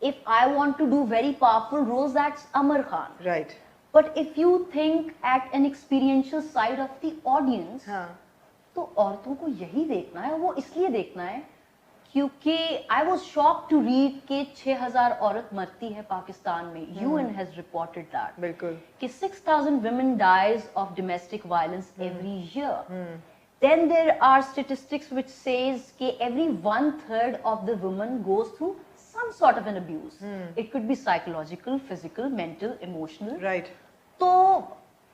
if I want to do very powerful roles, that's Amar Khan. Right. But if you think at an experiential side of the audience, तो औरतों को यही देखना है, वो इसलिए देखना है क्योंकि I was shocked to read कि 6,000 औरत मरती है पाकिस्तान में. UN has reported that. बिल्कुल. कि 6,000 women dies of domestic violence every year. Then there are statistics which says कि every 1/3 of the women goes through some sort of an abuse. It could be psychological, physical, mental, emotional. Right. तो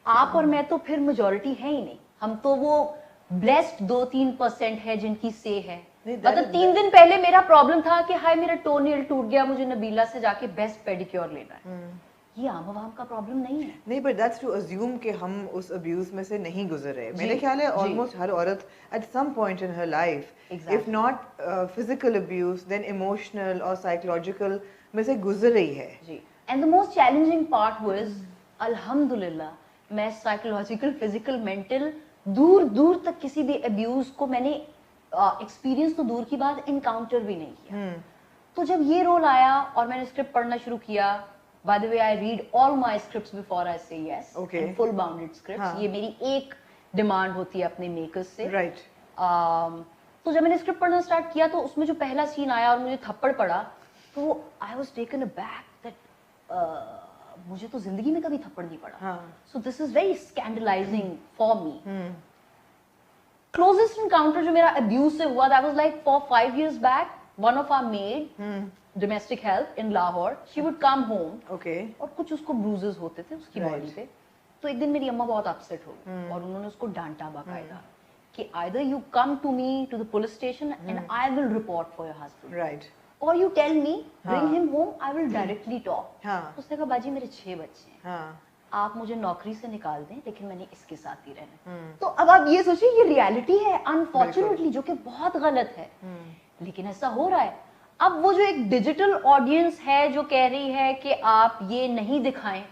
आप और मैं तो फिर majority है ही नहीं. हम तो वो blessed 2-3% है जिनकी say है. मतलब 3 दिन पहले मेरा प्रॉब्लम था कि हाय मेरा टोनील टूट गया, मुझे नबीला से जाके बेस्ट पेडिक्योर लेना है. ये आम आवाम का प्रॉब्लम नहीं है. नहीं, बट दैट्स टू अज्यूम कि हम उस अब्यूज में से नहीं गुजर रहे. मेरे ख्याल है ऑलमोस्ट हर औरत at some point in her life if not physical abuse then emotional और साइकोलॉजिकल में से गुजर रही है. जी. And the most challenging part was अल्हम्दुलिल्लाह मैं साइकोलॉजिकल, फिजिकल, मेंटल दूर दूर तक किसी भी अब्यूज को मैंने एक्सपीरियंस तो दूर की बात इनकाउंटर भी नहीं किया. तो जब ये रोल आया और मैंने स्क्रिप्ट पढ़ना शुरू किया, by the way I read all my scripts before I say yes. Okay. And full bounded scripts. ये मेरी एक डिमांड होती है अपने मेकर्स से. Right. तो जब मैंने स्क्रिप्ट पढ़ना स्टार्ट किया तो उसमें जो पहला सीन आया और मुझे थप्पड़ पड़ा तो I was taken aback that मुझे तो जिंदगी में कभी थप्पड़ नहीं पड़ा. So this is very scandalizing for me. Closest encounter जो मेरा abuse से हुआ, that was like 4-5 years back. One of our maid, domestic help in Lahore, she would come home. Okay. और कुछ उसको bruises होते थे उसकी बॉडी पे. तो एक दिन मेरी अम्मा बहुत अपसेट हो गई और उन्होंने उसको डांटा बाकायदा कि either you come to me to the police station and I will report for your husband. Right. Or you tell me, bring him home, I will directly talk. उसने कहा बाजी मेरे 6 बच्चे हैं. आप मुझे नौकरी से निकाल दें लेकिन मैंने इसके साथ ही रहना. तो अब आप ये सोचिए ये रियलिटी है अनफॉर्चुनेटली जो कि बहुत गलत है. लेकिन ऐसा हो रहा है. अब वो जो एक डिजिटल ऑडियंस है जो कह रही है कि आप ये नहीं दिखाएं,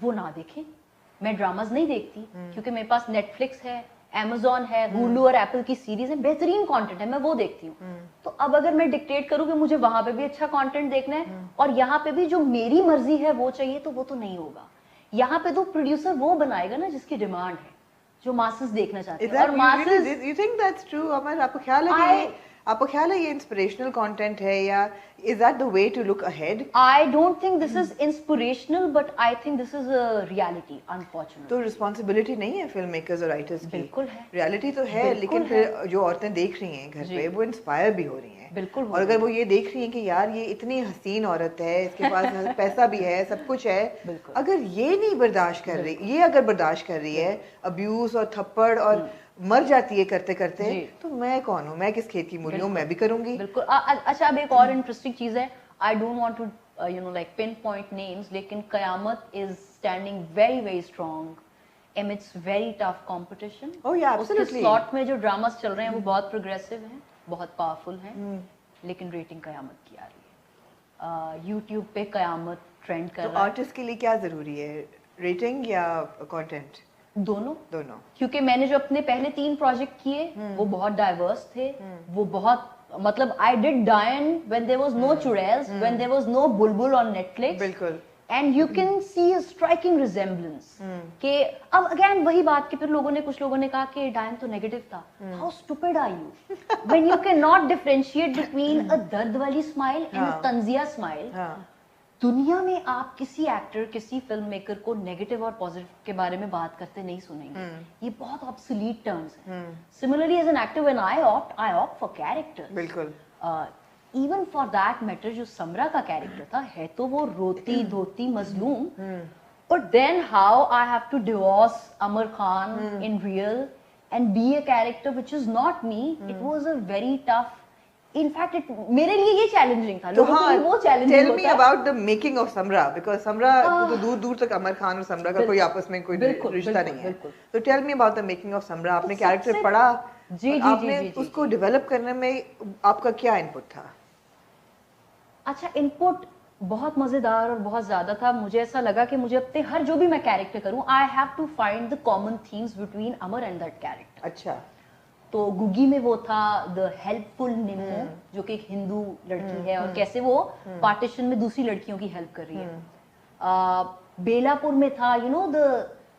वो ना देखें. मैं ड्रामाज नहीं देखती क्योंकि मेरे पास नेटफ्लिक्स है, Amazon है, Hulu और Apple की सीरीज है, बेहतरीन कंटेंट है, मैं वो देखती हूँ. तो अब अगर मैं डिक्टेट करूँ कि मुझे वहां पे भी अच्छा कंटेंट देखना है और यहाँ पे भी जो मेरी मर्जी है वो चाहिए, तो वो तो नहीं होगा. यहाँ पे तो प्रोड्यूसर वो बनाएगा ना जिसकी डिमांड है, जो मासेस देखना चाहते हैं. और masses, you think that's true, अमर? आपको ख्याल है ये इंस्पिरेशनल कंटेंट है या is that the way to look ahead? I don't think this is inspirational, but I think this is a reality, unfortunately. तो रिस्पॉन्सिबिलिटी नहीं है फिल्म मेकर्स और राइटर्स की? बिल्कुल है. रियलिटी तो है, लेकिन फिर जो औरतें देख रही हैं घर पे वो इंस्पायर भी हो रही हैं. बिल्कुल. और अगर वो ये देख रही हैं कि यार ये इतनी हसीन औरत है, इसके पास पैसा भी है, सब कुछ है, अगर ये नहीं बर्दाश्त कर रही, ये अगर बर्दाश्त कर रही है अब्यूज और थप्पड़ और मर जाती है करते करते, तो मैं कौन हूँ, मैं किस खेत की मूली हूँ, मैं भी करूंगी. बिल्कुल. अच्छा अब एक और इंटरेस्टिंग चीज है. I don't want to like pinpoint names, लेकिन Qayamat is standing very very strong amidst very tough competition. Oh yeah, absolutely. उसके स्लॉट में जो ड्रामास चल रहे हैं वो बहुत प्रोग्रेसिव हैं, बहुत पावरफुल हैं, लेकिन रेटिंग कयामत की आ रही है. यूट्यूब पे कयामत ट्रेंड कर रहा है. तो आर्टिस्ट के लिए क्या जरूरी है, रेटिंग या कंटेंट? दोनों. क्योंकि मैंने जो अपने पहले 3 प्रोजेक्ट किए वो बहुत डाइवर्स थे. वो बहुत मतलब I did Diane when there was no Churels, when there was no Bulbul on Netflix. बिल्कुल. And you can see a striking resemblance. कि अब again वही बात कि फिर कुछ लोगों ने कहा कि Diane तो नेगेटिव था. How stupid are you? When you cannot differentiate between a दर्द वाली smile and a तंजिया smile. दुनिया में आप किसी एक्टर, किसी फिल्म मेकर को नेगेटिव और पॉजिटिव के बारे में बात करते नहीं सुनेंगे. ये बहुत ऑब्सोलीट टर्म्स हैं. Similarly as an actor when I opt for characters. बिल्कुल. इवन फॉर दैट मैटर जो समरा का कैरेक्टर था, है तो वो रोती धोती मजलूम, but then how I have to divorce Amar Khan in real and be a character which is not me. It was a very tough. In fact, मेरे लिए ये चैलेंजिंग था. लोगों के लिए वो चैलेंजिंग होता है. Tell me about the making of Samra, because Samra तो दूर दूर तक अमर खान और समरा का कोई आपस में कोई रिश्ता नहीं है. तो tell me about the making of Samra. आपने कैरेक्टर पढ़ा, आपने उसको डेवलप करने में आपका क्या इनपुट था? अच्छा, इनपुट बहुत मजेदार और बहुत ज्यादा था. मुझे ऐसा लगा कि मुझे अपने हर जो भी मैं कैरेक्टर करूं, I have to find the common themes between Amar and that character. अच्छा. तो गुगी में वो था द हेल्पफुल निम्मो, जो कि एक हिंदू लड़की है और कैसे वो पार्टीशन में दूसरी लड़कियों की हेल्प कर रही है. बेलापुर में था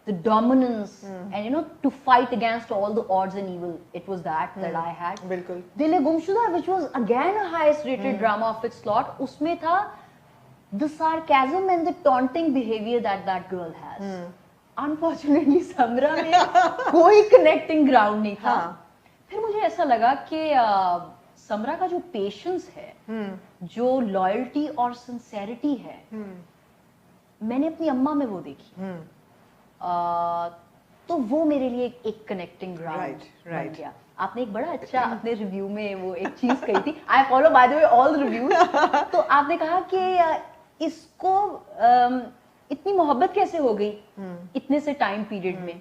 the dominance and to fight against all the odds and evil. It was that I had. बिल्कुल. दिल गुमशुदा, which was again a highest rated drama of its slot. उसमें था the sarcasm and the taunting behavior that girl has. Unfortunately समरा में कोई connecting ground नहीं था. फिर मुझे ऐसा लगा कि समरा का जो पेशेंस है, जो लॉयल्टी और सिंसेरिटी है, मैंने अपनी अम्मा में वो देखी. तो वो मेरे लिए एक कनेक्टिंग ग्राउंड बन गया. आपने एक बड़ा अच्छा अपने रिव्यू में वो एक चीज कही थी. I follow by the way all reviews. तो आपने कहा कि इसको इतनी मोहब्बत कैसे हो गई इतने से टाइम पीरियड में.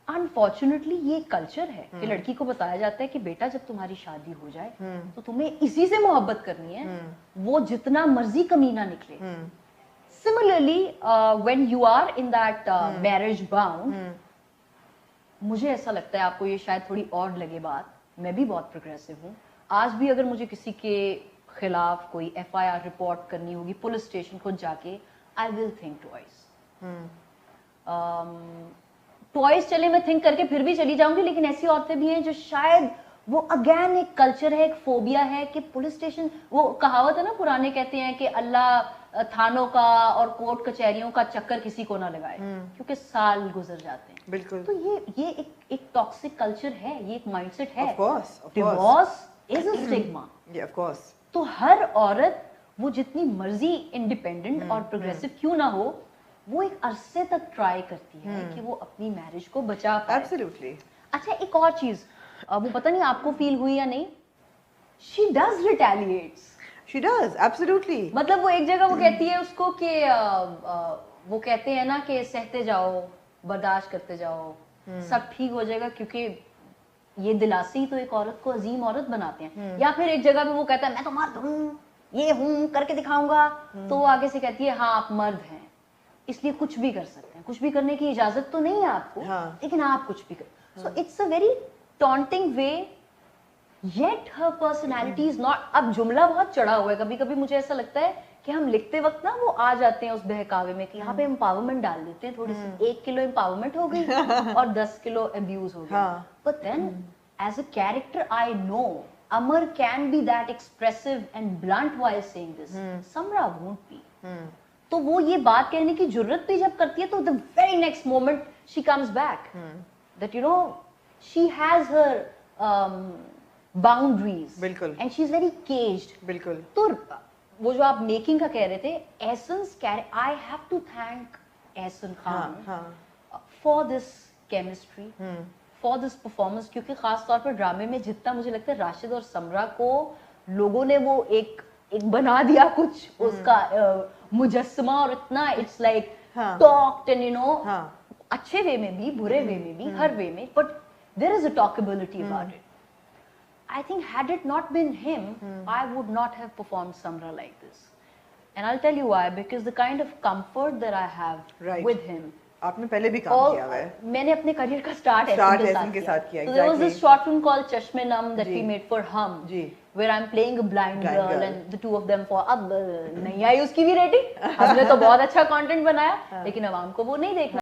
अनफॉर्चुनेटली ये कल्चर है कि लड़की को बताया जाता है कि बेटा जब तुम्हारी शादी हो जाए तो तुम्हें इसी से मोहब्बत करनी है, वो जितना मर्जी कमीना निकले. Similarly, when you are in that marriage bound, मुझे ऐसा लगता है, आपको ये शायद थोड़ी ऑड लगे बात, मैं भी बहुत प्रोग्रेसिव हूँ. आज भी अगर मुझे किसी के खिलाफ कोई FIR रिपोर्ट करनी होगी पुलिस स्टेशन खुद जाके, I will think twice. Twice चले मैं थिंक करके फिर भी चली जाऊंगी. लेकिन ऐसी औरतें भी हैं जो शायद वो अगेन एक कल्चर है, एक फोबिया है कि पुलिस स्टेशन, वो कहावत है ना, पुराने कहते हैं कि अल्लाह थानों का और कोर्ट कचहरियों का चक्कर किसी को ना लगाए, क्योंकि साल गुजर जाते हैं. बिल्कुल. तो ये एक टॉक्सिक कल्चर है, ये एक माइंडसेट है. Divorce is a stigma. Of course. तो हर औरत वो जितनी मर्जी इंडिपेंडेंट और प्रोग्रेसिव क्यों ना हो, वो एक अरसे तक ट्राई करती है कि वो अपनी मैरिज को बचा पाए. एब्सोल्युटली. अच्छा, एक और चीज, वो पता नहीं आपको फील हुई या नहीं, she does रिटेलिएट्स. She does, absolutely. मतलब वो एक जगह वो कहती है उसको कि वो कहते हैं ना कि सहते जाओ, बर्दाश्त करते जाओ, सब ठीक हो जाएगा, क्योंकि ये दिलासे ही तो एक औरत को अजीम औरत बनाते हैं. या फिर एक जगह पे वो कहता है मैं तो मर्द हूँ, ये हूँ, करके दिखाऊंगा. तो वो आगे से कहती है हाँ आप मर्द हैं, इसलिए कुछ भी कर सकते हैं, कुछ भी करने की इजाजत तो नहीं है आपको, लेकिन आप कुछ भी कर. So it's a very taunting way. Yet her personality is not. अब जुमला बहुत चढ़ा हुआ है. कभी कभी मुझे ऐसा लगता है कि हम लिखते वक्त ना वो आ जाते हैं उस बहकावे में कि यहाँ पे एम्पावरमेंट डाल देते हैं थोड़ी सी. 1 किलो एम्पावरमेंट हो गई और 10 किलो अब्यूज हो गया. But then as a character I know Amar can be that expressive and blunt while saying this. Samra won't be. तो वो ये बात कहने की जुर्रत भी जब करती है तो the very next moment she comes back that she has her boundaries. बिल्कुल. And she is very caged. बिल्कुल. तो वो जो आप मेकिंग का कह रहे थे, essence, I have to thank Ehsan Khan for this chemistry, for this performance. क्योंकि खास तौर पर ड्रामे में जितना मुझे लगता है राशिद और समरा को लोगों ने वो एक बना दिया कुछ उसका मुजस्समा, और इतना इट्स लाइक टॉक्ड एंड अच्छे वे में भी, बुरे वे में भी, हर वे में, but there is a talkability about it. I think had it not been him, I would not have performed Samra like this. And I'll tell you why, because the kind of comfort that I have with him. आपने पहले भी काम किया हुआ है. मैंने अपने career का स्टार्ट एहसन के साथ किया. So there was this short film called Chashme Nam that we made for Hum, where I'm playing a blind girl and the two of them for. अब नहीं आई उसकी भी रेटिंग. हमने तो बहुत अच्छा कंटेंट बनाया, लेकिन अवाम को वो नहीं देखना.